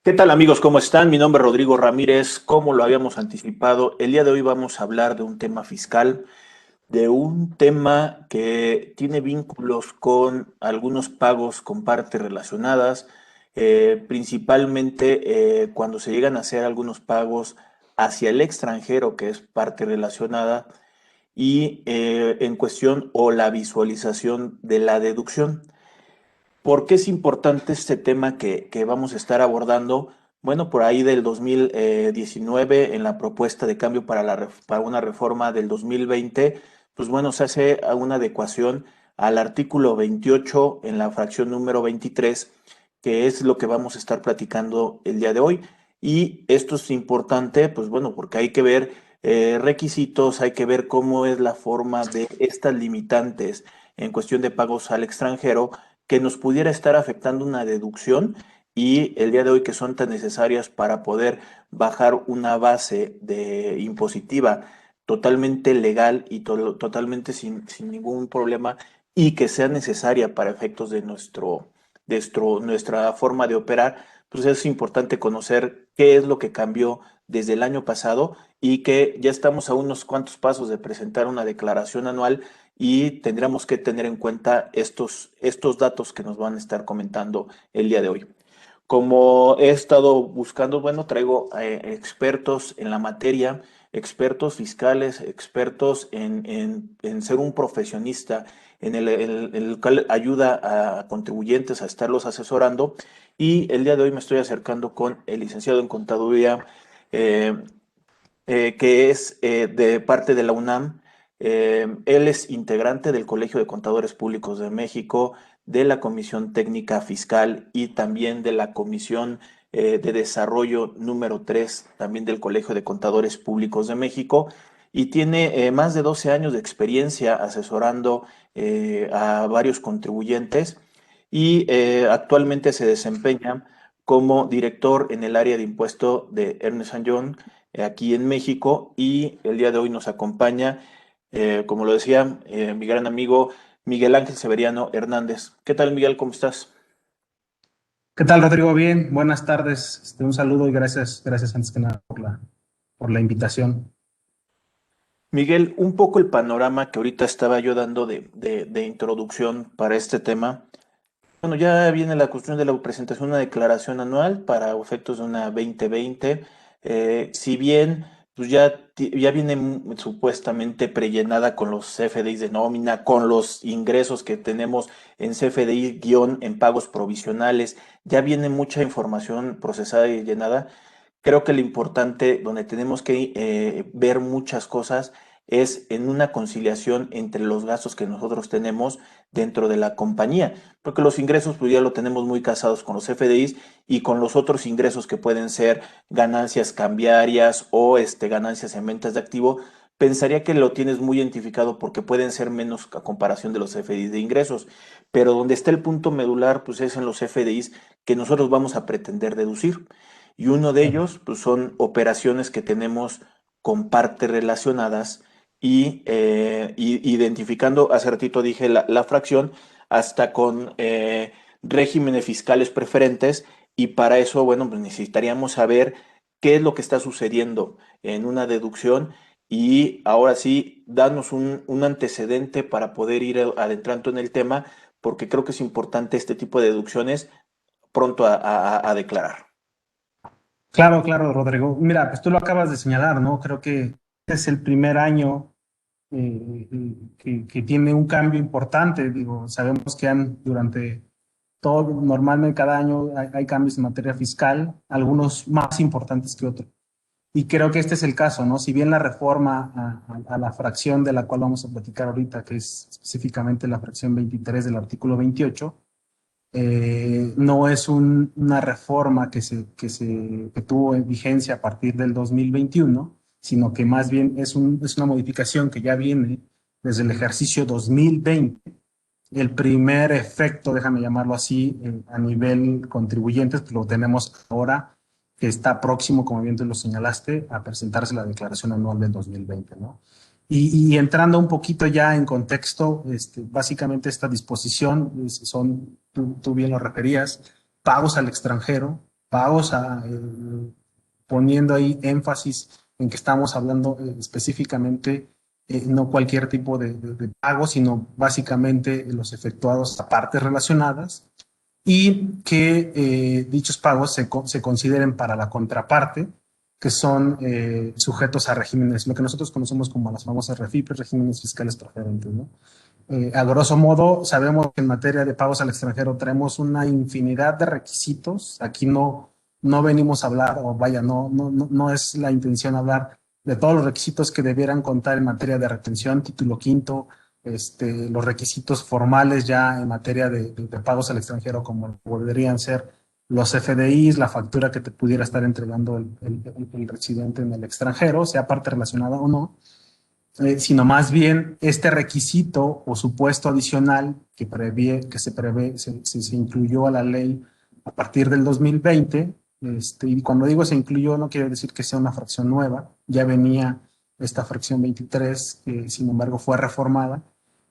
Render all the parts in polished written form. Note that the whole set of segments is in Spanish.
¿Qué tal amigos? ¿Cómo están? Mi nombre es Rodrigo Ramírez. Como lo habíamos anticipado, el día de hoy vamos a hablar de un tema fiscal, de un tema que tiene vínculos con algunos pagos con partes relacionadas, principalmente cuando se llegan a hacer algunos pagos hacia el extranjero, que es parte relacionada, y en cuestión o la visualización de la deducción. ¿Por qué es importante este tema que vamos a estar abordando? Bueno, por ahí del 2019, en la propuesta de cambio para, para una reforma del 2020, pues bueno, se hace una adecuación al artículo 28 en la fracción número 23, que es lo que vamos a estar platicando el día de hoy. Y esto es importante, pues bueno, porque hay que ver requisitos, hay que ver cómo es la forma de estas limitantes en cuestión de pagos al extranjero que nos pudiera estar afectando una deducción y el día de hoy que son tan necesarias para poder bajar una base de impositiva totalmente legal y totalmente sin ningún problema y que sea necesaria para efectos de nuestra forma de operar, pues es importante conocer qué es lo que cambió desde el año pasado y que ya estamos a unos cuantos pasos de presentar una declaración anual y tendríamos que tener en cuenta estos datos que nos van a estar comentando el día de hoy. Como he estado buscando, bueno, traigo expertos en la materia, expertos fiscales, expertos en ser un profesionista, en el cual ayuda a contribuyentes a estarlos asesorando. Y el día de hoy me estoy acercando con el licenciado en contaduría, eh, que es de parte de la UNAM. Él es integrante del Colegio de Contadores Públicos de México, de la Comisión Técnica Fiscal y también de la Comisión de Desarrollo número 3, también del Colegio de Contadores Públicos de México, y tiene más de 12 años de experiencia asesorando a varios contribuyentes y actualmente se desempeña como director en el área de impuesto de Ernst Young aquí en México y el día de hoy nos acompaña, como lo decía, mi gran amigo Miguel Ángel Severiano Hernández. ¿Qué tal, Miguel? ¿Cómo estás? ¿Qué tal, Rodrigo? Bien, buenas tardes. Un saludo y gracias antes que nada por la invitación. Miguel, un poco el panorama que ahorita estaba yo dando de introducción para este tema. Bueno, ya viene la cuestión de la presentación de una declaración anual para efectos de una 2020. Si bien pues ya viene supuestamente prellenada con los CFDIs de nómina, con los ingresos que tenemos en CFDI guión en pagos provisionales, ya viene mucha información procesada y llenada. Creo que lo importante, donde tenemos que ver muchas cosas, es en una conciliación entre los gastos que nosotros tenemos dentro de la compañía, porque los ingresos pues ya lo tenemos muy casados con los FDIs y con los otros ingresos que pueden ser ganancias cambiarias o ganancias en ventas de activo, pensaría que lo tienes muy identificado porque pueden ser menos a comparación de los FDIs de ingresos, pero donde está el punto medular pues es en los FDIs que nosotros vamos a pretender deducir. Y uno de ellos pues, son operaciones que tenemos con partes relacionadas y identificando, hace ratito dije la fracción, hasta con regímenes fiscales preferentes y para eso, bueno, pues necesitaríamos saber qué es lo que está sucediendo en una deducción y ahora sí, darnos un antecedente para poder ir adentrando en el tema, porque creo que es importante este tipo de deducciones pronto a declarar. Claro, claro, Rodrigo. Mira, pues tú lo acabas de señalar, ¿no? Creo que este es el primer año que tiene un cambio importante. Digo, sabemos que durante todo, normalmente cada año hay cambios en materia fiscal, algunos más importantes que otros. Y creo que este es el caso, ¿no? Si bien la reforma a la fracción de la cual vamos a platicar ahorita, que es específicamente la fracción 23 del artículo 28, no es una reforma que tuvo en vigencia a partir del 2021, sino que más bien es una modificación que ya viene desde el ejercicio 2020. El primer efecto, déjame llamarlo así, a nivel contribuyentes, pues lo tenemos ahora, que está próximo, como bien tú lo señalaste, a presentarse la declaración anual del 2020, ¿no? Y entrando un poquito ya en contexto, básicamente esta disposición tú bien lo referías, pagos al extranjero, pagos, poniendo ahí énfasis en que estamos hablando específicamente no cualquier tipo de pago, sino básicamente los efectuados a partes relacionadas y que dichos pagos se consideren para la contraparte, que son sujetos a regímenes, lo que nosotros conocemos como las famosas REFIPRES, regímenes fiscales preferentes, ¿no? A grosso modo, sabemos que en materia de pagos al extranjero traemos una infinidad de requisitos. Aquí no venimos a hablar, o vaya, no es la intención hablar de todos los requisitos que debieran contar en materia de retención, título quinto, los requisitos formales ya en materia de pagos al extranjero, como podrían ser los FDIs, la factura que te pudiera estar entregando el residente en el extranjero, sea parte relacionada o no, sino más bien este requisito o supuesto adicional se incluyó a la ley a partir del 2020. Y cuando digo se incluyó, no quiere decir que sea una fracción nueva, ya venía esta fracción 23, que sin embargo fue reformada,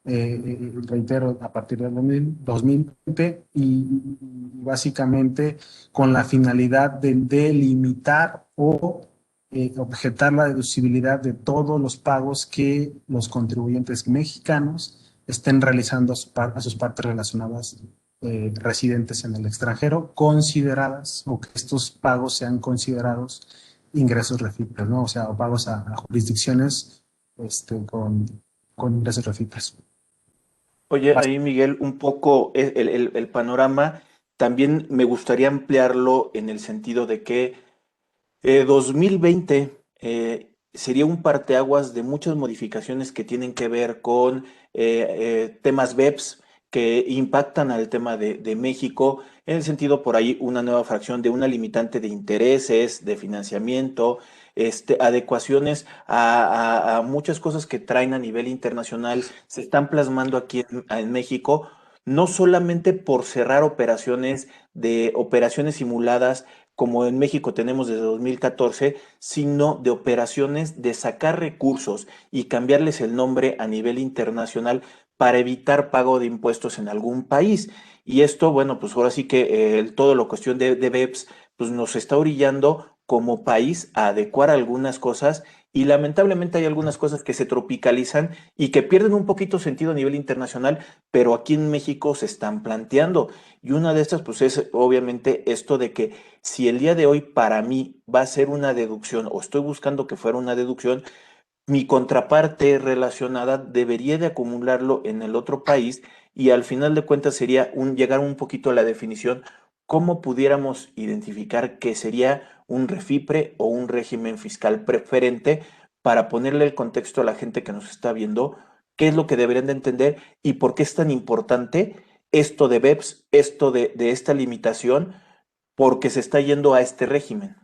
reitero, a partir del 2020, y básicamente con la finalidad de delimitar o objetar la deducibilidad de todos los pagos que los contribuyentes mexicanos estén realizando a sus partes relacionadas residentes en el extranjero, consideradas, o que estos pagos sean considerados ingresos refipres, ¿no? O sea, o pagos a jurisdicciones con ingresos refipres. Oye, ahí Miguel, un poco el panorama, también me gustaría ampliarlo en el sentido de que 2020 sería un parteaguas de muchas modificaciones que tienen que ver con temas BEPS que impactan al tema de México, en el sentido por ahí una nueva fracción de una limitante de intereses, de financiamiento, adecuaciones a muchas cosas que traen a nivel internacional, se están plasmando aquí en México, no solamente por cerrar operaciones de operaciones simuladas como en México tenemos desde 2014, sino de operaciones de sacar recursos y cambiarles el nombre a nivel internacional para evitar pago de impuestos en algún país. Y esto, bueno, pues ahora sí que todo lo cuestión de BEPS, pues nos está orillando como país a adecuar algunas cosas y lamentablemente hay algunas cosas que se tropicalizan y que pierden un poquito sentido a nivel internacional, pero aquí en México se están planteando. Y una de estas, pues es obviamente esto de que si el día de hoy para mí va a ser una deducción o estoy buscando que fuera una deducción, mi contraparte relacionada debería de acumularlo en el otro país y al final de cuentas sería llegar un poquito a la definición, cómo pudiéramos identificar qué sería un refipre o un régimen fiscal preferente para ponerle el contexto a la gente que nos está viendo, qué es lo que deberían de entender y por qué es tan importante esto de BEPS, esto de esta limitación, porque se está yendo a este régimen.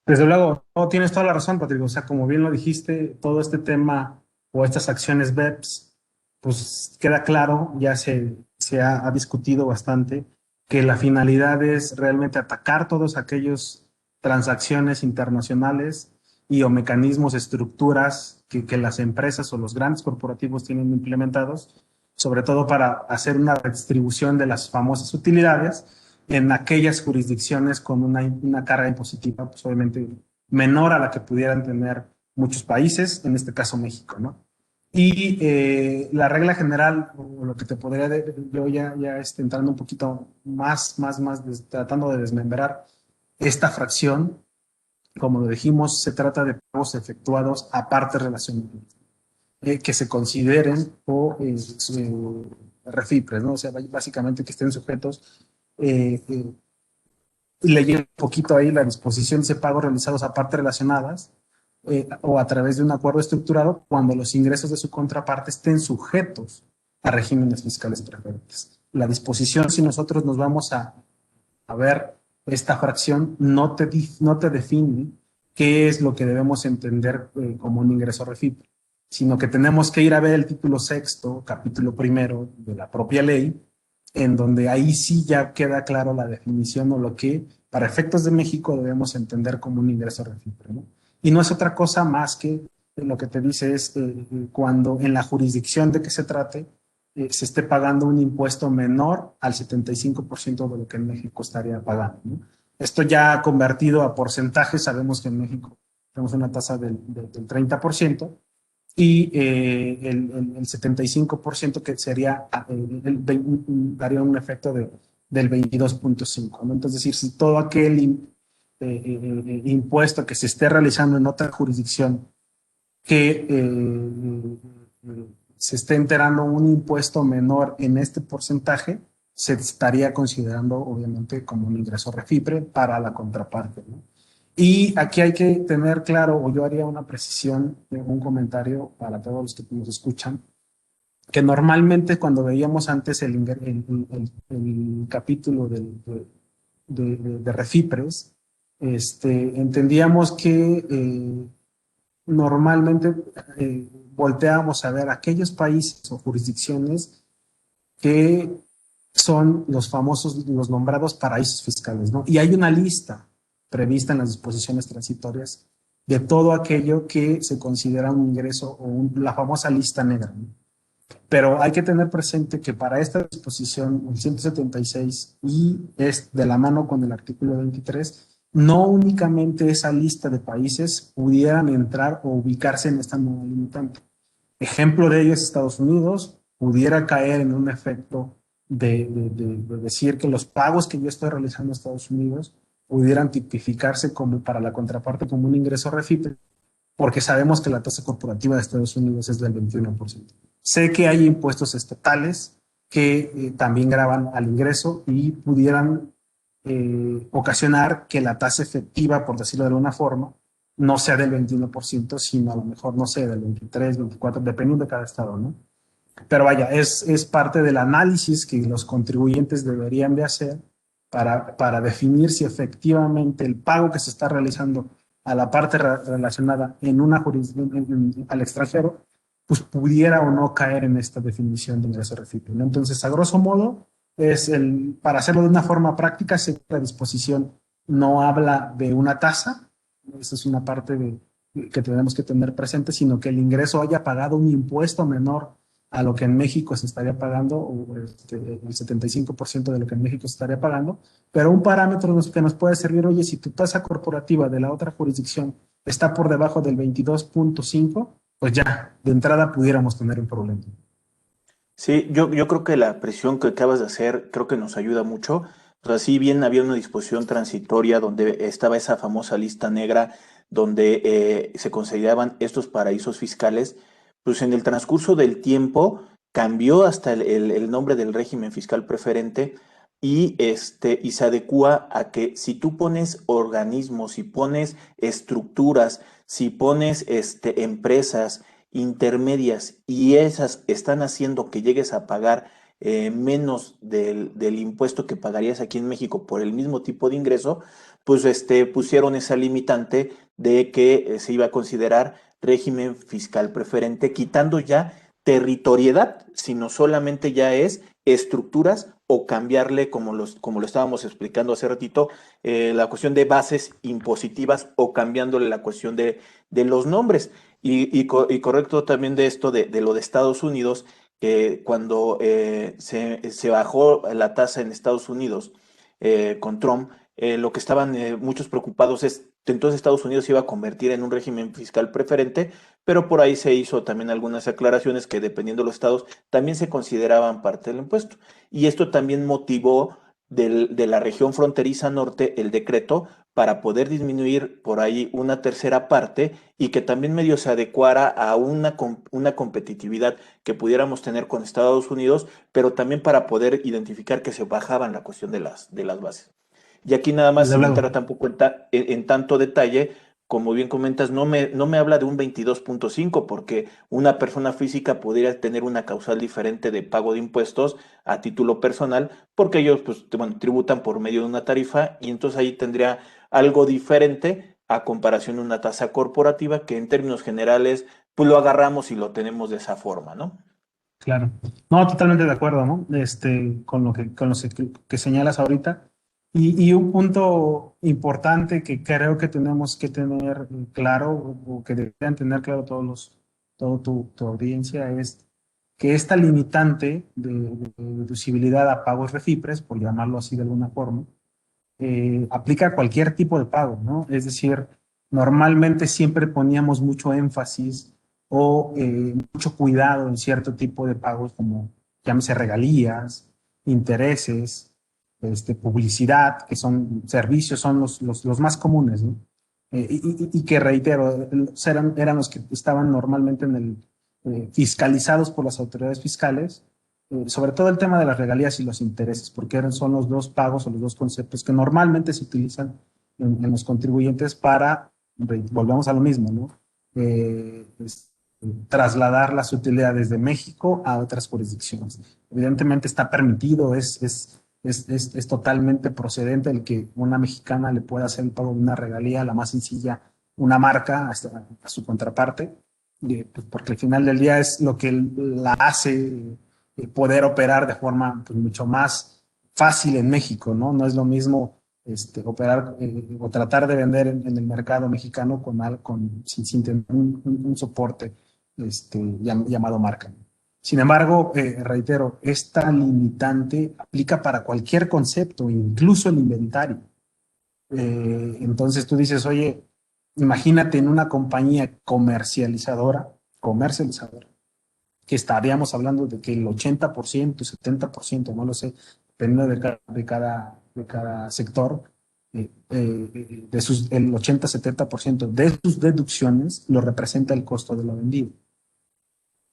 Desde luego, no, tienes toda la razón, Patrick. O sea, como bien lo dijiste, todo este tema o estas acciones BEPS, pues queda claro, ya se ha discutido bastante, que la finalidad es realmente atacar todos aquellos transacciones internacionales y o mecanismos, estructuras que las empresas o los grandes corporativos tienen implementados, sobre todo para hacer una redistribución de las famosas utilidades en aquellas jurisdicciones con una carga impositiva, pues obviamente menor a la que pudieran tener muchos países, en este caso México, ¿no? Y la regla general, o lo que te podría, yo ya entrando un poquito tratando de desmembrar esta fracción, como lo dijimos, se trata de pagos efectuados a partes relacionadas, que se consideren o refipres, ¿no? O sea, básicamente que estén sujetos leyendo un poquito ahí la disposición de ese pago realizados a partes relacionadas o a través de un acuerdo estructurado cuando los ingresos de su contraparte estén sujetos a regímenes fiscales preferentes. La disposición, si nosotros nos vamos a ver esta fracción, no te define qué es lo que debemos entender como un ingreso refip, sino que tenemos que ir a ver el título sexto, capítulo primero de la propia ley, en donde ahí sí ya queda claro la definición o lo que para efectos de México debemos entender como un ingreso refipre, ¿no? Y no es otra cosa más que lo que te dice es cuando en la jurisdicción de que se trate, se esté pagando un impuesto menor al 75% de lo que en México estaría pagando, ¿no? Esto ya convertido a porcentajes, sabemos que en México tenemos una tasa del 30% y el 75% que sería, daría un efecto del 22.5, ¿no? Entonces, es decir, si todo aquel impuesto que se esté realizando en otra jurisdicción que se esté enterando un impuesto menor en este porcentaje, se estaría considerando obviamente como un ingreso refipre para la contraparte, ¿no? Y aquí hay que tener claro, o yo haría una precisión, un comentario para todos los que nos escuchan, que normalmente cuando veíamos antes el capítulo de refipres, entendíamos que normalmente volteamos a ver aquellos países o jurisdicciones que son los famosos, los nombrados paraísos fiscales, ¿no? Y hay una lista prevista en las disposiciones transitorias de todo aquello que se considera un ingreso o la famosa lista negra, ¿no? Pero hay que tener presente que para esta disposición, el 176, y es de la mano con el artículo 23, no únicamente esa lista de países pudieran entrar o ubicarse en esta nueva limitante. Ejemplo de ello es Estados Unidos, pudiera caer en un efecto de decir que los pagos que yo estoy realizando en Estados Unidos pudieran tipificarse como para la contraparte como un ingreso refit, porque sabemos que la tasa corporativa de Estados Unidos es del 21%. Sé que hay impuestos estatales que también graban al ingreso y pudieran ocasionar que la tasa efectiva, por decirlo de alguna forma, no sea del 21%, sino a lo mejor, no sé, del 23, 24, dependiendo de cada estado, ¿no? Pero vaya, es parte del análisis que los contribuyentes deberían de hacer para definir si efectivamente el pago que se está realizando a la parte relacionada en una jurisdicción al extranjero, pues pudiera o no caer en esta definición de ingreso recíproco, ¿no? Entonces, a grosso modo, para hacerlo de una forma práctica, si la disposición no habla de una tasa, esa es una parte que tenemos que tener presente, sino que el ingreso haya pagado un impuesto menor a lo que en México se estaría pagando, o el 75% de lo que en México se estaría pagando, pero un parámetro que nos puede servir, oye, si tu tasa corporativa de la otra jurisdicción está por debajo del 22.5, pues ya, de entrada pudiéramos tener un problema. Sí, yo creo que la presión que acabas de hacer creo que nos ayuda mucho. O sea, si bien había una disposición transitoria donde estaba esa famosa lista negra donde se consideraban estos paraísos fiscales, pues en el transcurso del tiempo cambió hasta el nombre del régimen fiscal preferente y se adecua a que si tú pones organismos, si pones estructuras, si pones empresas, intermedias y esas están haciendo que llegues a pagar menos del impuesto que pagarías aquí en México por el mismo tipo de ingreso, pues pusieron esa limitante de que se iba a considerar régimen fiscal preferente, quitando ya territoriedad, sino solamente ya es estructuras o cambiarle, como lo estábamos explicando hace ratito, la cuestión de bases impositivas o cambiándole la cuestión de los nombres. Y correcto también de esto de lo de Estados Unidos, que cuando se bajó la tasa en Estados Unidos con Trump, lo que estaban muchos preocupados es que entonces Estados Unidos se iba a convertir en un régimen fiscal preferente, pero por ahí se hizo también algunas aclaraciones que dependiendo de los estados también se consideraban parte del impuesto. Y esto también motivó de la región fronteriza norte el decreto para poder disminuir por ahí una tercera parte y que también medio se adecuara a una competitividad que pudiéramos tener con Estados Unidos, pero también para poder identificar que se bajaban la cuestión de las bases. Y aquí nada más, Desde sin luego. entrar tampoco en tanto detalle, como bien comentas, no me habla de un 22.5 porque una persona física podría tener una causal diferente de pago de impuestos a título personal, porque ellos pues, bueno, tributan por medio de una tarifa y entonces ahí tendría algo diferente a comparación de una tasa corporativa que en términos generales pues lo agarramos y lo tenemos de esa forma, ¿no? Claro. No, totalmente de acuerdo, ¿no? Con lo que señalas ahorita. Y un punto importante que creo que tenemos que tener claro, o que deberían tener claro toda tu audiencia, es que esta limitante de deducibilidad a pagos refipres, por llamarlo así de alguna forma, aplica a cualquier tipo de pago, ¿no? Es decir, normalmente siempre poníamos mucho énfasis o mucho cuidado en cierto tipo de pagos como, llámese regalías, intereses, publicidad, que son servicios, son los más comunes, ¿no? Y que reitero, eran los que estaban normalmente fiscalizados por las autoridades fiscales, sobre todo el tema de las regalías y los intereses, porque son los dos pagos o los dos conceptos que normalmente se utilizan en los contribuyentes para, volvemos a lo mismo, ¿no? Trasladar las utilidades de México a otras jurisdicciones. Evidentemente está permitido, es totalmente procedente el que una mexicana le pueda hacer el pago de una regalía, la más sencilla, una marca a su contraparte, pues porque al final del día es lo que la hace poder operar de forma pues, mucho más fácil en México, ¿no? No es lo mismo operar o tratar de vender en el mercado mexicano sin tener un soporte llamado marca. Sin embargo, reitero, esta limitante aplica para cualquier concepto, incluso el inventario. Entonces tú dices, oye, imagínate en una compañía comercializadora, que estaríamos hablando de que el 80%, 70%, no lo sé, dependiendo de cada sector, el 80-70% de sus deducciones lo representa el costo de lo vendido.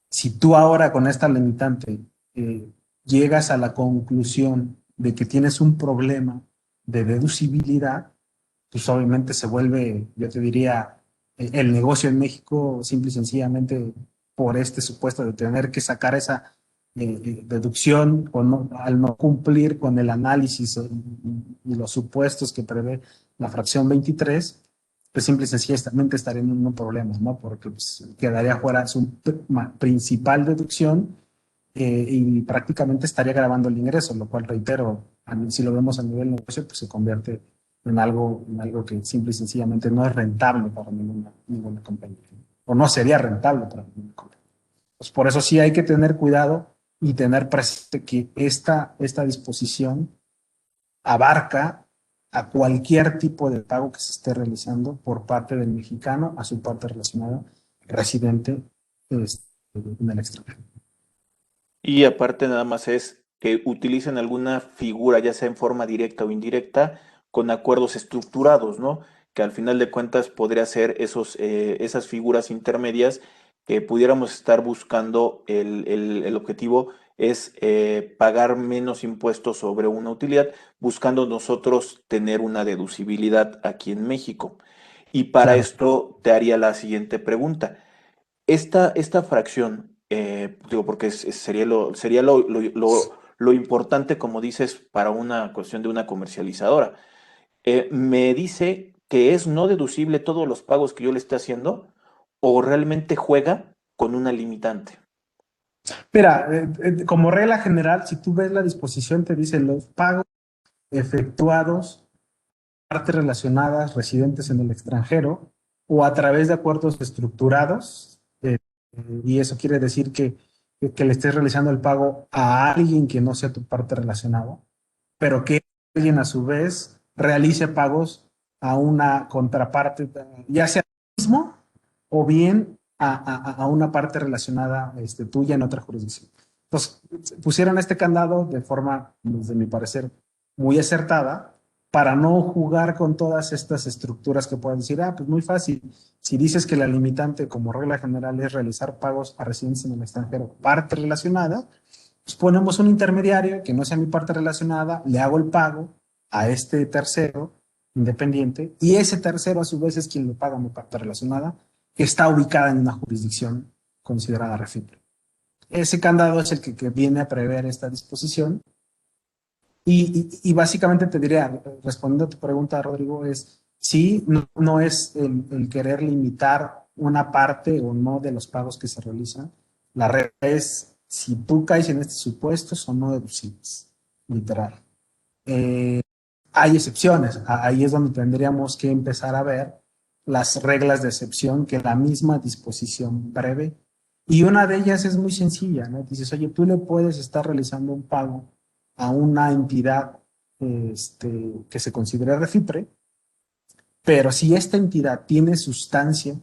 Si tú ahora con esta limitante eh, llegas a la conclusión de que tienes un problema de deducibilidad, pues obviamente se vuelve, yo te diría, el negocio en México simple y sencillamente por este supuesto de tener que sacar esa deducción o al no cumplir con el análisis y los supuestos que prevé la fracción 23, pues simple y sencillamente estaría en un problema, ¿no? Porque pues, quedaría fuera su principal deducción y prácticamente estaría grabando el ingreso, lo cual reitero, si lo vemos a nivel negocio, pues se convierte en algo que simple y sencillamente no es rentable para ninguna compañía, o no sería rentable para ninguna compañía. Pues por eso sí hay que tener cuidado y tener presente que esta disposición abarca a cualquier tipo de pago que se esté realizando por parte del mexicano a su parte relacionada residente en el extranjero. Y aparte nada más es que utilicen alguna figura, ya sea en forma directa o indirecta, con acuerdos estructurados, ¿no? Que al final de cuentas podría ser esas figuras intermedias que pudiéramos estar buscando. El objetivo es pagar menos impuestos sobre una utilidad, buscando nosotros tener una deducibilidad aquí en México. Y para Claro. esto te haría la siguiente pregunta. Esta fracción, digo, porque sería lo importante, como dices, para una cuestión de una comercializadora. Me dice que es no deducible todos los pagos que yo le esté haciendo o realmente juega con una limitante. Mira, como regla general, si tú ves la disposición, te dice los pagos efectuados, partes relacionadas, residentes en el extranjero o a través de acuerdos estructurados, y eso quiere decir que le estés realizando el pago a alguien que no sea tu parte relacionada, pero que alguien a su vez realice pagos a una contraparte, ya sea mismo o bien a una parte relacionada tuya en otra jurisdicción. Entonces, pusieron este candado de forma, desde mi parecer, muy acertada para no jugar con todas estas estructuras que pueden decir, pues muy fácil. Si dices que la limitante como regla general es realizar pagos a residentes en el extranjero, parte relacionada, pues ponemos un intermediario que no sea mi parte relacionada, le hago el pago a este tercero independiente y ese tercero a su vez es quien le paga a mi parte relacionada que está ubicada en una jurisdicción considerada refugio. Ese candado es el que viene a prever esta disposición y básicamente te diría, respondiendo a tu pregunta, Rodrigo, es sí, no es el querer limitar una parte o no de los pagos que se realizan. La regla es si tú caes en estos supuestos o no deducibles, literal. Hay excepciones, ahí es donde tendríamos que empezar a ver las reglas de excepción que la misma disposición prevé. Y una de ellas es muy sencilla, ¿no? Dices, oye, tú le puedes estar realizando un pago a una entidad que se considere refipre, pero si esta entidad tiene sustancia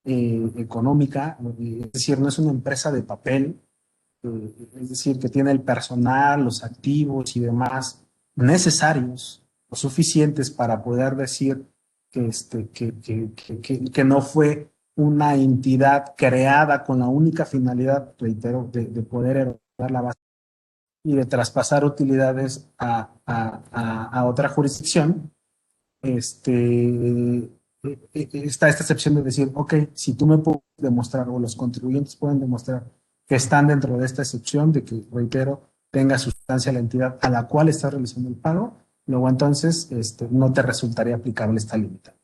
económica, es decir, no es una empresa de papel, es decir, que tiene el personal, los activos y demás necesarios o suficientes para poder decir que no fue una entidad creada con la única finalidad, reitero, de poder erogar la base y de traspasar utilidades a otra jurisdicción. Está esta excepción de decir, ok, si tú me puedes demostrar o los contribuyentes pueden demostrar que están dentro de esta excepción de que, reitero, tenga sustancia la entidad a la cual está realizando el pago, luego entonces no te resultaría aplicable esta limitante.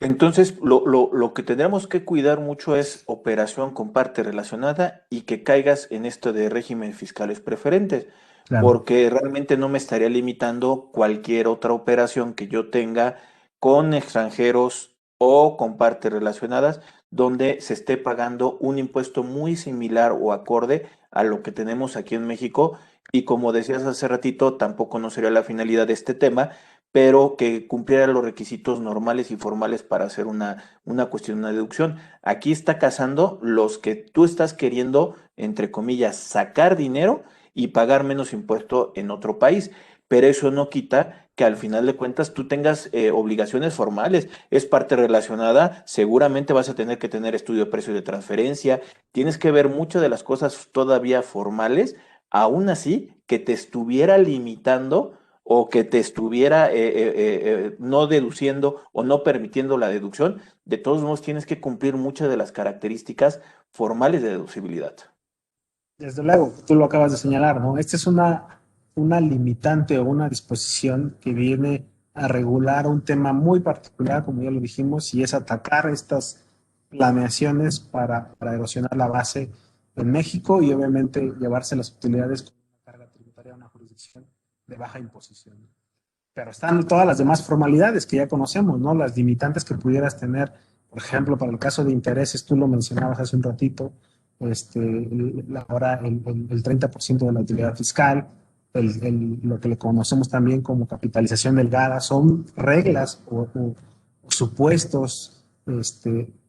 Entonces, lo que tendremos que cuidar mucho es operación con parte relacionada y que caigas en esto de régimen fiscales preferentes, Claro. porque realmente no me estaría limitando cualquier otra operación que yo tenga con extranjeros o con partes relacionadas, donde se esté pagando un impuesto muy similar o acorde a lo que tenemos aquí en México. Y como decías hace ratito, tampoco no sería la finalidad de este tema, pero que cumpliera los requisitos normales y formales para hacer una cuestión, una deducción. Aquí está casando los que tú estás queriendo, entre comillas, sacar dinero y pagar menos impuesto en otro país, pero eso no quita que al final de cuentas tú tengas obligaciones formales, es parte relacionada, seguramente vas a tener que tener estudio de precios de transferencia, tienes que ver muchas de las cosas todavía formales, aún así que te estuviera limitando o que te estuviera no deduciendo o no permitiendo la deducción, de todos modos tienes que cumplir muchas de las características formales de deducibilidad. Desde luego, tú lo acabas de señalar, ¿no? Esta es una limitante o una disposición que viene a regular un tema muy particular, como ya lo dijimos, y es atacar estas planeaciones para erosionar la base en México y obviamente llevarse las utilidades con una carga tributaria a una jurisdicción de baja imposición. Pero están todas las demás formalidades que ya conocemos, ¿no? Las limitantes que pudieras tener, por ejemplo, para el caso de intereses, tú lo mencionabas hace un ratito, ahora el 30% de la utilidad fiscal, lo que le conocemos también como capitalización delgada, son reglas o supuestos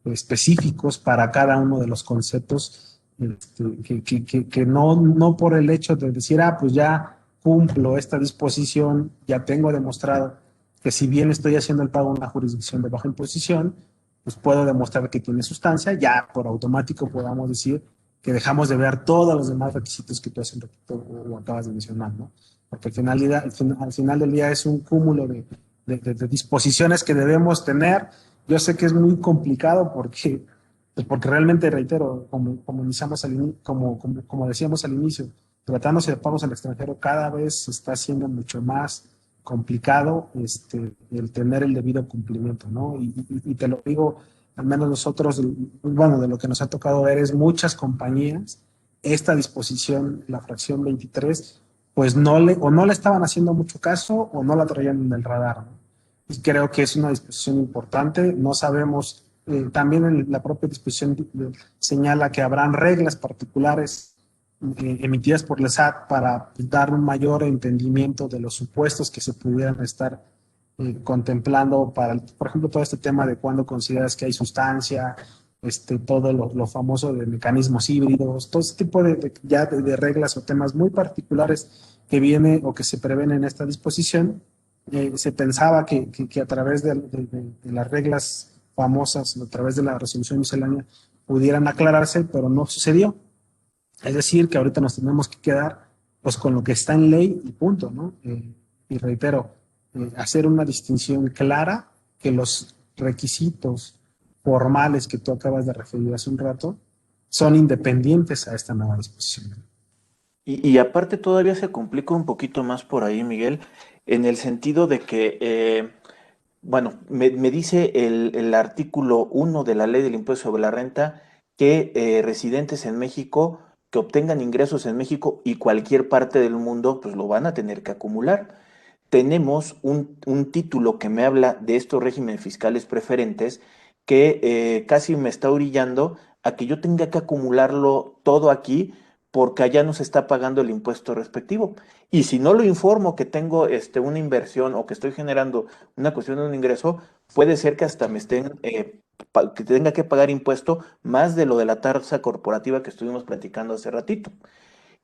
específicos para cada uno de los conceptos que no por el hecho de decir, ah, pues ya cumplo esta disposición, ya tengo demostrado que si bien estoy haciendo el pago en una jurisdicción de baja imposición, pues puedo demostrar que tiene sustancia, ya por automático podamos decir que dejamos de ver todos los demás requisitos que tú hace un ratito o acabas de mencionar, ¿no? Porque al final del día es un cúmulo de disposiciones que debemos tener. Yo sé que es muy complicado porque realmente, reitero, como decíamos al inicio, tratándose de pagos al extranjero, cada vez se está haciendo mucho más complicado el tener el debido cumplimiento, ¿no? Y te lo digo, al menos nosotros, bueno, de lo que nos ha tocado ver es muchas compañías, esta disposición, la fracción 23, pues no le estaban haciendo mucho caso o no la traían en el radar, ¿no? Y creo que es una disposición importante. No sabemos, también en la propia disposición señala que habrán reglas particulares emitidas por la SAT para dar un mayor entendimiento de los supuestos que se pudieran estar contemplando para, por ejemplo, todo este tema de cuándo consideras que hay sustancia, todo lo famoso de mecanismos híbridos, todo este tipo de reglas o temas muy particulares que viene o que se prevén en esta disposición. Se pensaba que a través de las reglas famosas, a través de la resolución miscelánea, pudieran aclararse, pero no sucedió. Es decir, que ahorita nos tenemos que quedar pues con lo que está en ley y punto, ¿no? Y reitero, hacer una distinción clara que los requisitos formales que tú acabas de referir hace un rato son independientes a esta nueva disposición. Y aparte todavía se complica un poquito más por ahí, Miguel, en el sentido de que, bueno, me dice el artículo 1 de la ley del impuesto sobre la renta que residentes en México que obtengan ingresos en México y cualquier parte del mundo, pues lo van a tener que acumular. Tenemos un título que me habla de estos regímenes fiscales preferentes que casi me está orillando a que yo tenga que acumularlo todo aquí porque allá no se está pagando el impuesto respectivo. Y si no lo informo que tengo una inversión o que estoy generando una cuestión de un ingreso, puede ser que hasta me estén, que tenga que pagar impuesto más de lo de la tasa corporativa que estuvimos platicando hace ratito.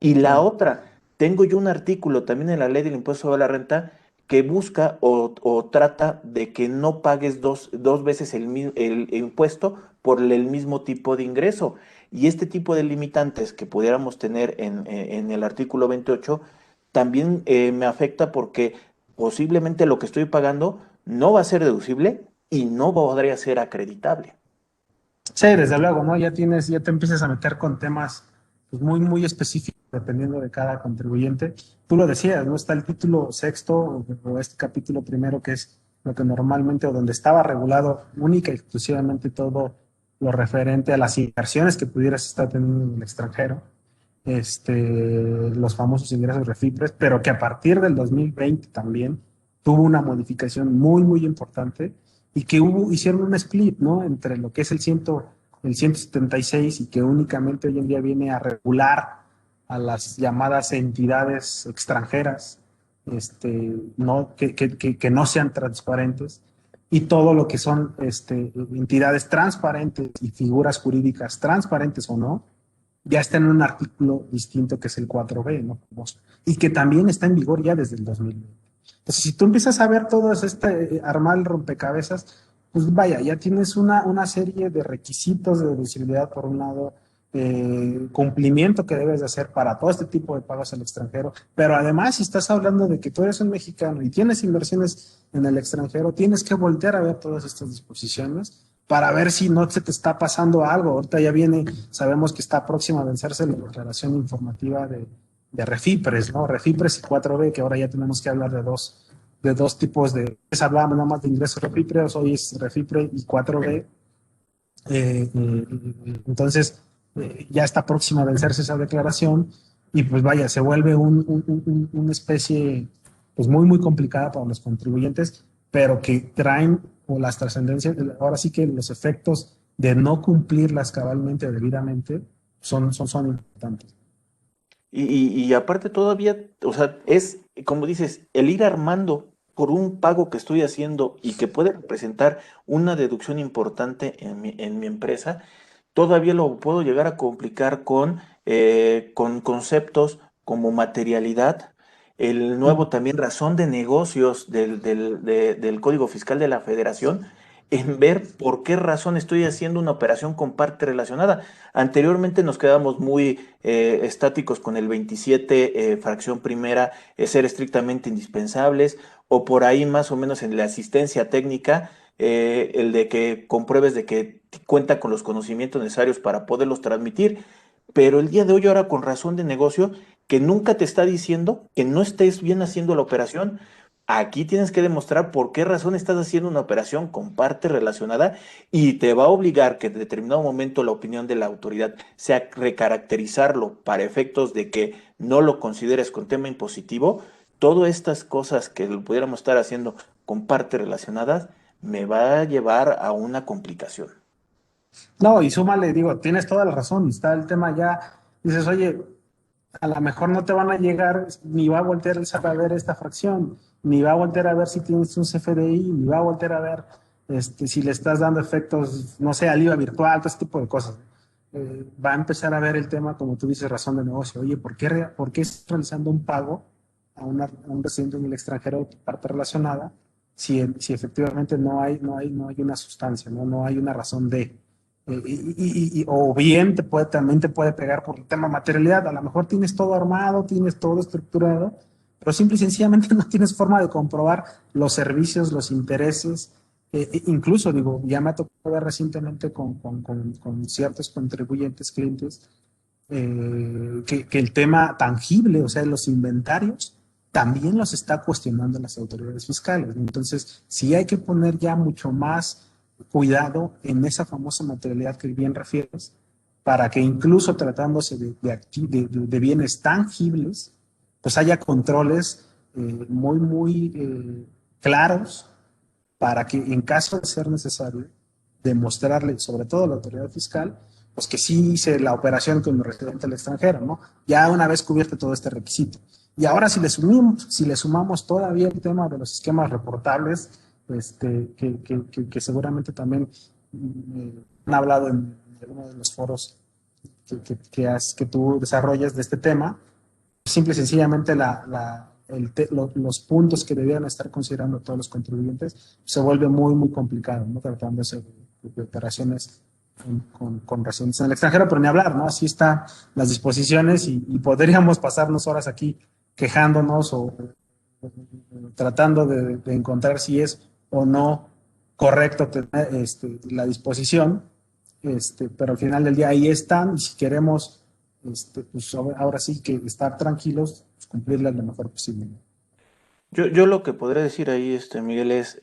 Y la Claro. otra, tengo yo un artículo también en la ley del impuesto sobre la renta que busca o trata de que no pagues dos veces el impuesto por el mismo tipo de ingreso. Y este tipo de limitantes que pudiéramos tener en el artículo 28 también me afecta porque posiblemente lo que estoy pagando no va a ser deducible y no podría ser acreditable. Sí, desde luego, ¿no? Ya te empiezas a meter con temas pues, muy, muy específicos dependiendo de cada contribuyente. Tú lo decías, ¿no? Está el título sexto o este capítulo primero, que es lo que normalmente o donde estaba regulado única y exclusivamente todo lo referente a las inversiones que pudieras estar teniendo en el extranjero, los famosos ingresos refipres, pero que a partir del 2020 también tuvo una modificación muy, muy importante y que hicieron un split, ¿no? Entre lo que es el 176 y que únicamente hoy en día viene a regular a las llamadas entidades extranjeras, no, que no sean transparentes, y todo lo que son entidades transparentes y figuras jurídicas transparentes o no, ya está en un artículo distinto que es el 4B, ¿no? Y que también está en vigor ya desde el 2020. Entonces, si tú empiezas a ver todo armar el rompecabezas, pues vaya, ya tienes una serie de requisitos de deducibilidad por un lado, cumplimiento que debes de hacer para todo este tipo de pagos al extranjero, pero además si estás hablando de que tú eres un mexicano y tienes inversiones en el extranjero, tienes que voltear a ver todas estas disposiciones para ver si no se te está pasando algo. Ahorita ya viene, sabemos que está próxima a vencerse la declaración informativa de Refipres, ¿no? Refipres y 4B, que ahora ya tenemos que hablar de dos tipos de, pues hablábamos nada más de ingresos Refipres, hoy es Refipre y 4B. Entonces, ya está próxima a vencerse esa declaración y pues vaya, se vuelve una especie pues muy, muy complicada para los contribuyentes, pero que traen o las trascendencias, ahora sí que los efectos de no cumplirlas cabalmente o debidamente son importantes. Y aparte todavía, o sea, es, como dices, el ir armando por un pago que estoy haciendo y que puede representar una deducción importante en mi empresa, todavía lo puedo llegar a complicar con conceptos como materialidad, el nuevo también razón de negocios del Código Fiscal de la Federación, en ver por qué razón estoy haciendo una operación con parte relacionada. Anteriormente nos quedamos muy estáticos con el 27, fracción primera, ser estrictamente indispensables, o por ahí más o menos en la asistencia técnica, el de que compruebes de que cuenta con los conocimientos necesarios para poderlos transmitir. Pero el día de hoy, ahora con razón de negocio, que nunca te está diciendo que no estés bien haciendo la operación. Aquí tienes que demostrar por qué razón estás haciendo una operación con parte relacionada y te va a obligar que en determinado momento la opinión de la autoridad sea recaracterizarlo para efectos de que no lo consideres con tema impositivo. Todas estas cosas que lo pudiéramos estar haciendo con partes relacionadas me va a llevar a una complicación. No, y súmale, digo, tienes toda la razón, está el tema ya, dices, oye, a lo mejor no te van a llegar, ni va a voltear el SAT a ver esta fracción, ni va a voltear a ver si tienes un CFDI, ni va a voltear a ver si le estás dando efectos, no sé, al IVA virtual, todo ese tipo de cosas. Va a empezar a ver el tema, como tú dices, razón de negocio. Oye, ¿por qué estás realizando un pago a un residente en el extranjero, parte relacionada, si efectivamente no hay una sustancia, no hay una razón de? O bien también te puede pegar por el tema materialidad. A lo mejor tienes todo armado, tienes todo estructurado, pero simple y sencillamente no tienes forma de comprobar los servicios, los intereses. Incluso, digo, ya me ha tocado ver recientemente con ciertos contribuyentes, clientes, que el tema tangible, o sea, los inventarios, también los está cuestionando las autoridades fiscales. Entonces, sí hay que poner ya mucho más cuidado en esa famosa materialidad que bien refieres, para que incluso tratándose de bienes tangibles, pues haya controles muy, muy claros para que en caso de ser necesario, demostrarle, sobre todo a la autoridad fiscal, pues que sí hice la operación con mi residente al extranjero, ¿no? Ya una vez cubierto todo este requisito. Y ahora si le sumamos todavía el tema de los esquemas reportables, que seguramente también han hablado en alguno de los foros que tú desarrollas de este tema, simple y sencillamente los puntos que debían estar considerando todos los contribuyentes se vuelve muy, muy complicado, ¿no? Tratándose de operaciones con residentes en el extranjero, pero ni hablar, ¿no? Así están las disposiciones y podríamos pasarnos horas aquí quejándonos o tratando de encontrar si es o no correcto tener la disposición, pero al final del día ahí están y si queremos, pues ahora sí que estar tranquilos, pues cumplirlas lo mejor posible. Yo lo que podría decir ahí, Miguel, es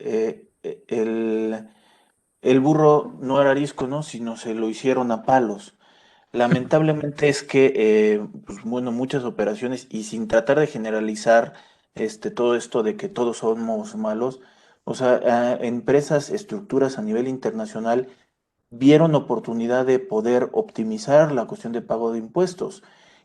el burro no era arisco, ¿no? Sino se lo hicieron a palos. Lamentablemente es que, pues, bueno, muchas operaciones, y sin tratar de generalizar todo esto de que todos somos malos, o sea, empresas, estructuras a nivel internacional vieron oportunidad de poder optimizar la cuestión de pago de impuestos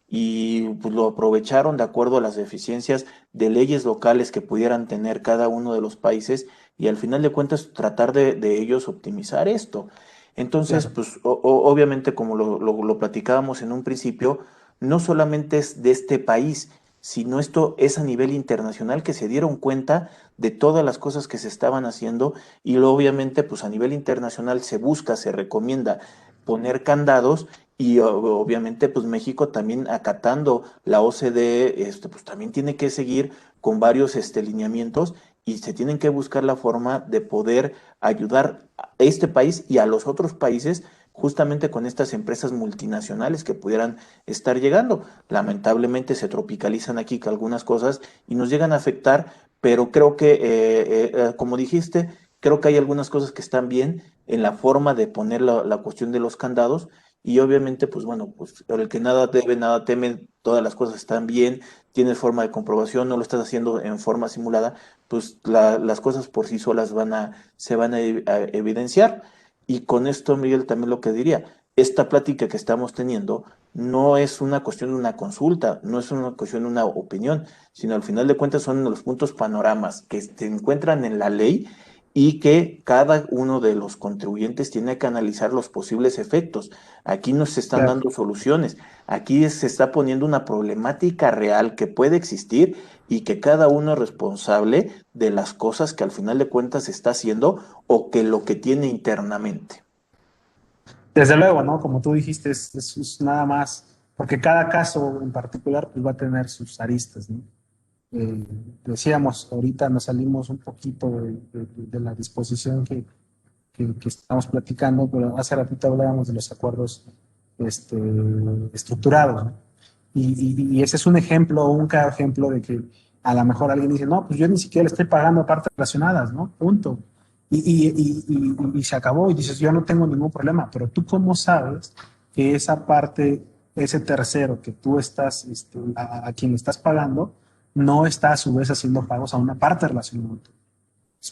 y pues, lo aprovecharon de acuerdo a las deficiencias de leyes locales que pudieran tener cada uno de los países y al final de cuentas tratar de ellos optimizar esto. Entonces, Claro. pues obviamente como lo platicábamos en un principio, no solamente es de este país, sino esto es a nivel internacional que se dieron cuenta de todas las cosas que se estaban haciendo y luego, obviamente, pues a nivel internacional se busca, se recomienda poner candados y obviamente pues México también acatando la OCDE, pues también tiene que seguir con varios lineamientos y se tienen que buscar la forma de poder ayudar a este país y a los otros países justamente con estas empresas multinacionales que pudieran estar llegando. Lamentablemente se tropicalizan aquí con algunas cosas y nos llegan a afectar, pero creo que, como dijiste, creo que hay algunas cosas que están bien en la forma de poner la cuestión de los candados y obviamente, pues bueno, pues el que nada debe, nada teme, todas las cosas están bien, tienes forma de comprobación, no lo estás haciendo en forma simulada, pues las cosas por sí solas se van a evidenciar. Y con esto, Miguel, también lo que diría, esta plática que estamos teniendo no es una cuestión de una consulta, no es una cuestión de una opinión, sino al final de cuentas son los puntos panoramas que se encuentran en la ley y que cada uno de los contribuyentes tiene que analizar los posibles efectos. Aquí no se están Claro. dando soluciones, aquí se está poniendo una problemática real que puede existir y que cada uno es responsable de las cosas que al final de cuentas está haciendo o que lo que tiene internamente. Desde luego, ¿no? Como tú dijiste, es nada más, porque cada caso en particular pues, va a tener sus aristas, ¿no? Decíamos, ahorita nos salimos un poquito de la disposición que estamos platicando, pero hace ratito hablábamos de los acuerdos este, estructurados, ¿no? Y ese es un ejemplo, un claro ejemplo de que a lo mejor alguien dice, no, pues yo ni siquiera le estoy pagando partes relacionadas, ¿no? Punto. Y se acabó y dices, yo no tengo ningún problema, pero tú cómo sabes que esa parte, ese tercero que tú estás, a quien le estás pagando, no está a su vez haciendo pagos a una parte relacionada.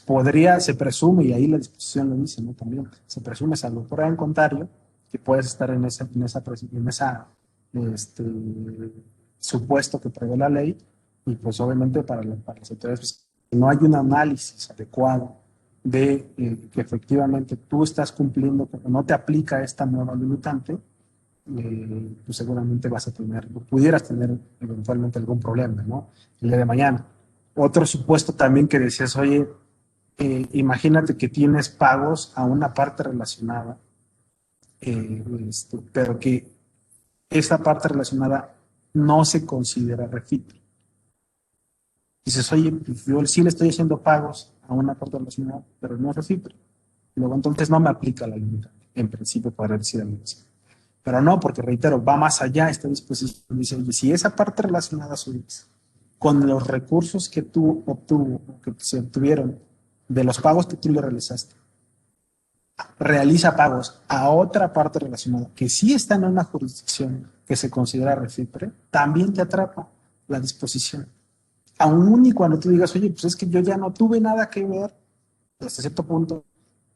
Podría, se presume, y ahí la disposición lo dice, ¿no? También se presume, salvo por en contrario, que puedes estar en esa este, supuesto que prevé la ley, y pues obviamente para las autoridades fiscales, no hay un análisis adecuado de que efectivamente tú estás cumpliendo, porque no te aplica esta nueva limitante, pues seguramente vas a tener, pudieras tener eventualmente algún problema, ¿no? El día de mañana. Otro supuesto también que decías, oye, imagínate que tienes pagos a una parte relacionada, pero que esa parte relacionada no se considera refit. Dices, oye, pues yo sí le estoy haciendo pagos a una parte relacionada, pero no es refit. Luego entonces no me aplica la limitante. En principio podría decir algo así. Pero no, porque reitero, va más allá esta disposición. Dice, oye, si esa parte relacionada a su vez, con los recursos que tú obtuvo, que se obtuvieron de los pagos que tú le realizaste, realiza pagos a otra parte relacionada que sí está en una jurisdicción que se considera recipre, también te atrapa la disposición. Aún y cuando tú digas, oye, pues es que yo ya no tuve nada que ver hasta cierto punto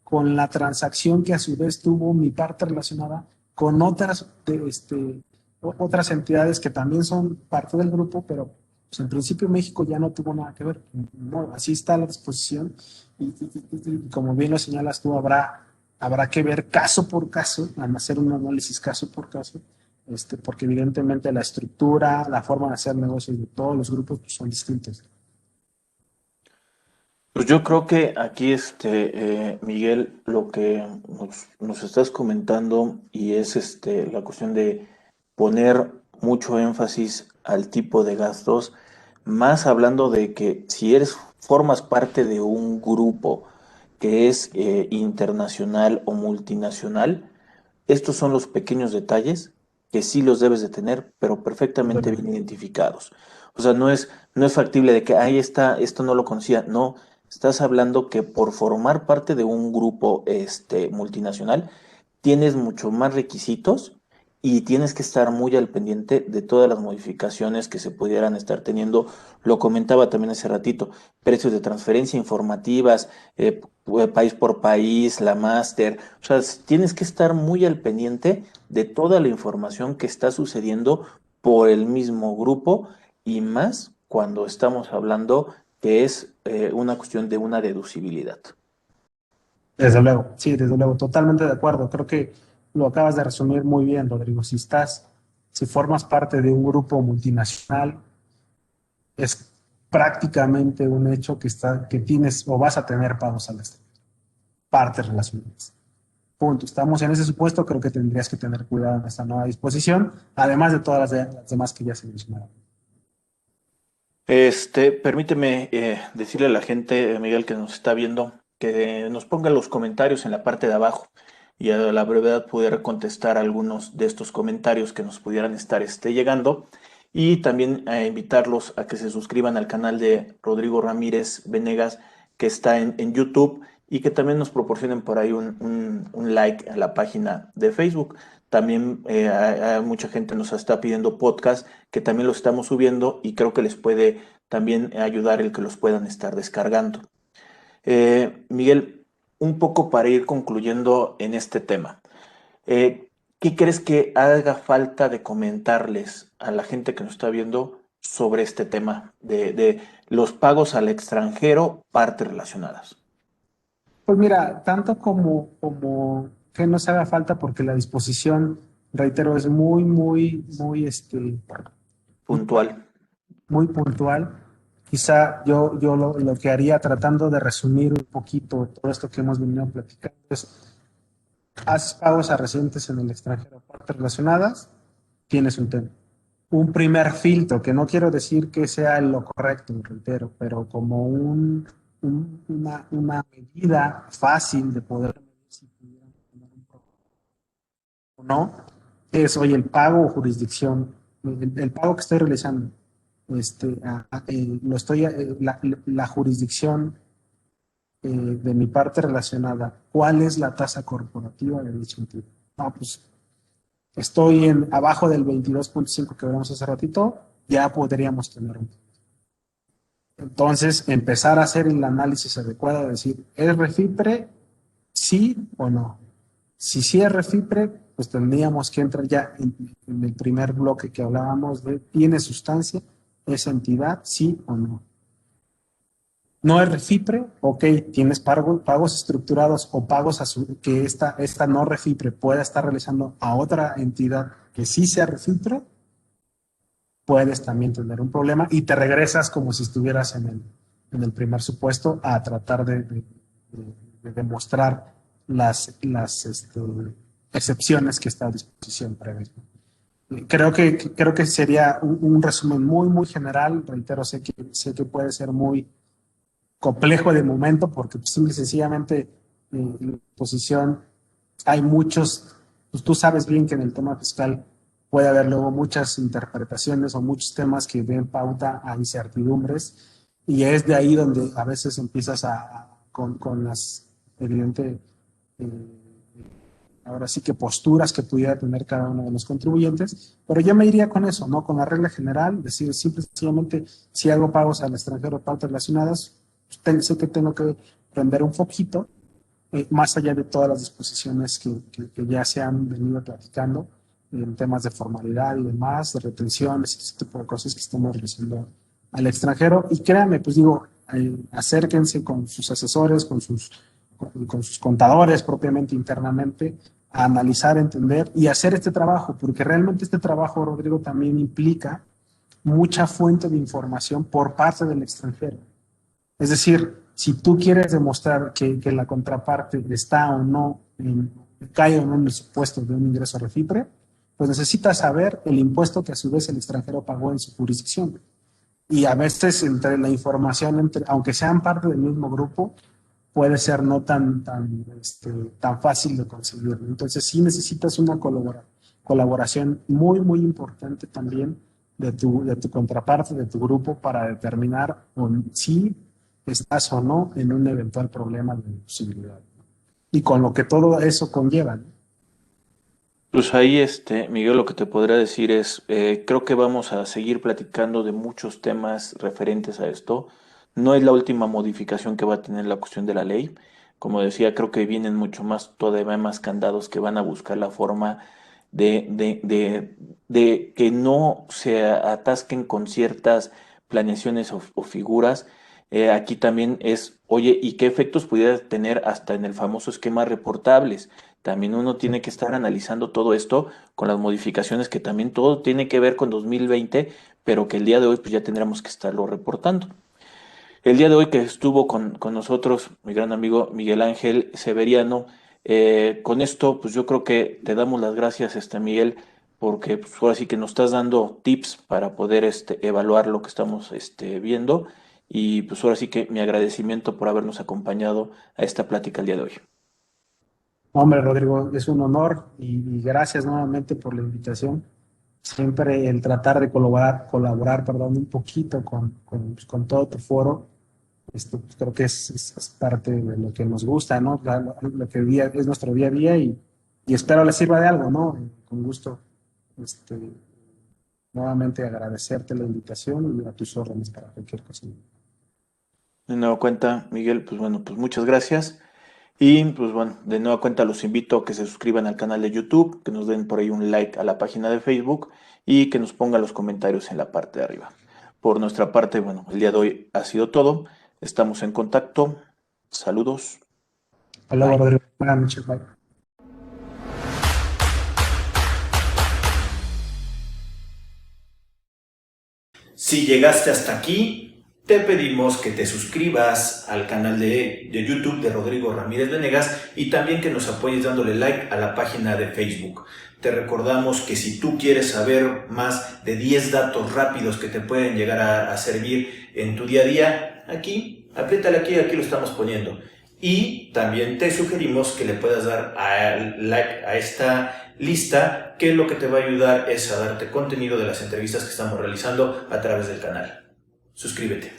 con la transacción que a su vez tuvo mi parte relacionada con otras entidades que también son parte del grupo, pero pues, en principio México ya no tuvo nada que ver. No, así está la disposición y como bien lo señalas tú, habrá que ver caso por caso, hacer un análisis caso por caso, porque evidentemente la estructura, la forma de hacer negocios de todos los grupos pues, son distintos. Pues yo creo que aquí, Miguel, lo que nos estás comentando y es la cuestión de poner mucho énfasis al tipo de gastos, más hablando de que si formas parte de un grupo que es internacional o multinacional, estos son los pequeños detalles que sí los debes de tener, pero perfectamente bien identificados. O sea, no es factible de que ahí está, esto no lo conocía. No, estás hablando que por formar parte de un grupo multinacional, tienes mucho más requisitos y tienes que estar muy al pendiente de todas las modificaciones que se pudieran estar teniendo. Lo comentaba también hace ratito, precios de transferencia informativas, país por país, la máster. O sea, tienes que estar muy al pendiente de toda la información que está sucediendo por el mismo grupo y más cuando estamos hablando que es una cuestión de una deducibilidad. Desde luego, sí, desde luego, totalmente de acuerdo. Creo que lo acabas de resumir muy bien, Rodrigo. Si formas parte de un grupo multinacional, es prácticamente un hecho que tienes o vas a tener pagos al exterior, partes relacionadas. Punto. Estamos en ese supuesto, creo que tendrías que tener cuidado en esta nueva disposición, además de todas las demás que ya se mencionaron. Permíteme decirle a la gente, Miguel, que nos está viendo, que nos ponga los comentarios en la parte de abajo y a la brevedad poder contestar algunos de estos comentarios que nos pudieran estar llegando y también invitarlos a que se suscriban al canal de Rodrigo Ramírez Venegas que está en YouTube y que también nos proporcionen por ahí un like a la página de Facebook. También hay mucha gente nos está pidiendo podcast que también los estamos subiendo y creo que les puede también ayudar el que los puedan estar descargando. Miguel, un poco para ir concluyendo en este tema. ¿Qué crees que haga falta de comentarles a la gente que nos está viendo sobre este tema de los pagos al extranjero, partes relacionadas? Pues mira, tanto como que nos haga falta, porque la disposición, reitero, es Puntual. muy puntual. Quizá yo lo que haría, tratando de resumir un poquito todo esto que hemos venido platicando, es: haces pagos a residentes en el extranjero, partes relacionadas, tienes un tema. Un primer filtro, que no quiero decir que sea lo correcto, reitero, pero como una medida fácil de poder medir si pudieran tener un problema o no, es hoy el pago o jurisdicción, el pago que estoy realizando, la jurisdicción de mi parte relacionada, ¿cuál es la tasa corporativa de dicho entidad? No, pues estoy abajo del 22.5 que hablamos hace ratito, ya podríamos tener un. Entonces, empezar a hacer el análisis adecuado, de decir, ¿es refipre? ¿Sí o no? Si sí es refipre, pues tendríamos que entrar ya en el primer bloque que hablábamos de, ¿tiene sustancia esa entidad? ¿Sí o no? No es refipre, ok, tienes pagos estructurados o pagos que esta no refipre pueda estar realizando a otra entidad que sí sea refipre, puedes también tener un problema y te regresas como si estuvieras en el primer supuesto a tratar de demostrar las excepciones que está a disposición previa. Creo que sería un resumen muy general. Reitero, sé que puede ser muy complejo de momento porque simple y sencillamente en la posición hay muchos, pues tú sabes bien que en el tema fiscal puede haber luego muchas interpretaciones o muchos temas que den pauta a incertidumbres y es de ahí donde a veces empiezas con las evidente ahora sí que posturas que pudiera tener cada uno de los contribuyentes, pero yo me iría con eso, ¿no? Con la regla general, decir simple y sencillamente si hago pagos al extranjero, partes relacionadas, sé que tengo que prender un foquito más allá de todas las disposiciones que ya se han venido platicando en temas de formalidad y demás, de retenciones y ese tipo de cosas que estamos realizando al extranjero. Y créanme, pues digo, acérquense con sus asesores, con sus contadores propiamente internamente, a analizar, entender y hacer este trabajo, porque realmente este trabajo, Rodrigo, también implica mucha fuente de información por parte del extranjero. Es decir, si tú quieres demostrar que la contraparte está o no, cae o no en el supuesto de un ingreso refipre, pues necesitas saber el impuesto que a su vez el extranjero pagó en su jurisdicción. Y a veces entre la información, aunque sean parte del mismo grupo, puede ser no tan fácil de conseguir. Entonces sí necesitas una colaboración muy, muy importante también de tu contraparte, de tu grupo, para determinar si estás o no en un eventual problema de deducibilidad. Y con lo que todo eso conlleva, ¿no? Pues ahí, Miguel, lo que te podría decir es, creo que vamos a seguir platicando de muchos temas referentes a esto. No es la última modificación que va a tener la cuestión de la ley. Como decía, creo que vienen mucho más, todavía más candados que van a buscar la forma de que no se atasquen con ciertas planeaciones o figuras. Aquí también es, oye, ¿y qué efectos pudiera tener hasta en el famoso esquema reportables? También uno tiene que estar analizando todo esto con las modificaciones que también todo tiene que ver con 2020, pero que el día de hoy pues ya tendremos que estarlo reportando. El día de hoy que estuvo con nosotros mi gran amigo Miguel Ángel Severiano, con esto pues yo creo que te damos las gracias, Miguel, porque pues, ahora sí que nos estás dando tips para poder evaluar lo que estamos viendo y pues ahora sí que mi agradecimiento por habernos acompañado a esta plática el día de hoy. Hombre, Rodrigo, es un honor y gracias nuevamente por la invitación. Siempre el tratar de colaborar, perdón, un poquito con todo tu foro, pues creo que es parte de lo que nos gusta, ¿no? Lo que es nuestro día a día y espero les sirva de algo, ¿no? Con gusto, este, nuevamente agradecerte la invitación y a tus órdenes para cualquier cosa. De nueva cuenta, Miguel, pues bueno, pues muchas gracias. Y pues bueno, de nueva cuenta los invito a que se suscriban al canal de YouTube, que nos den por ahí un like a la página de Facebook y que nos pongan los comentarios en la parte de arriba. Por nuestra parte, bueno, el día de hoy ha sido todo. Estamos en contacto. Saludos. Hasta luego, Bye. Rodrigo. Buenas noches. Bye. Si llegaste hasta aquí, te pedimos que te suscribas al canal de YouTube de Rodrigo Ramírez Venegas y también que nos apoyes dándole like a la página de Facebook. Te recordamos que si tú quieres saber más de 10 datos rápidos que te pueden llegar a servir en tu día a día, aquí, apriétale aquí lo estamos poniendo. Y también te sugerimos que le puedas dar like a esta lista, que lo que te va a ayudar es a darte contenido de las entrevistas que estamos realizando a través del canal. Suscríbete.